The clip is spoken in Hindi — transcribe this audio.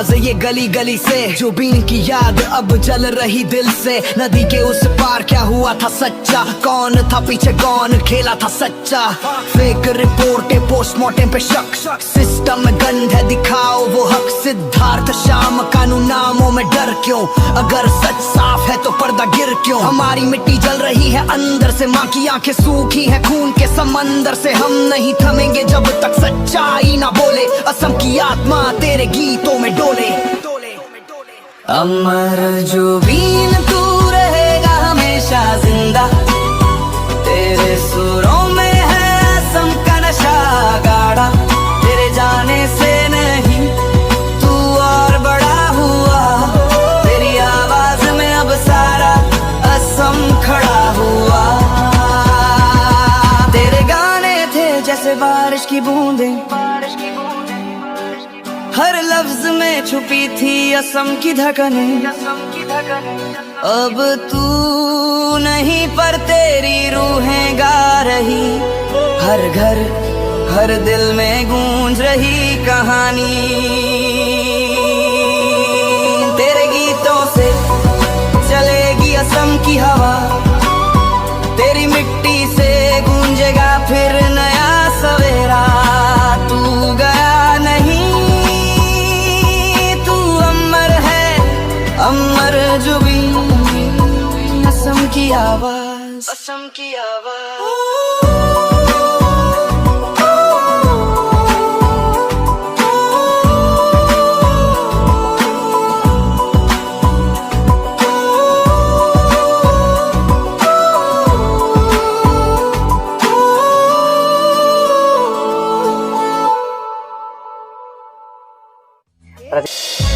आवाज़ ये गली गली से, जुबीन की याद अब जल रही दिल से। नदी के उस पार क्या हुआ था सच्चा, कौन था पीछे कौन खेला था सच्चा। फेक रिपोर्टें पोस्टमार्टम पे शक, सिस्टम में गंध है दिखाओ वो हक। सिद्धार्थ शाम कानून नामों में डर क्यों, अगर सच साफ है तो पर्दा गिर क्यों। हमारी मिट्टी जल रही है अंदर से, माँ की आंखें सूखी हैं खून के समंदर से। हम नहीं थमेंगे जब तक सच्चाई ना बोले, असम की आत्मा तेरे गीतों में डोले। अमर जुबीन तू रहेगा हमेशा जिंदा, तेरे सुरों में है असम का नशा गाढ़ा। तेरे जाने से नहीं तू और बड़ा हुआ, तेरी आवाज में अब सारा असम खड़ा हुआ। तेरे गाने थे जैसे बारिश की बूंदें, हर लफ्ज में छुपी थी असम की धड़कनें। अब तू नहीं पर तेरी रूहें गा रही, हर घर हर दिल में गूंज रही कहानी। तेरे गीतों से चलेगी असम की हवा, तेरी मिट्टी से गूंजेगा फिर नया सवेरा। तू गया नहीं, तू अमर है, अमर जुबीन, असम की आवाज, असम की आवाज। प्रदीप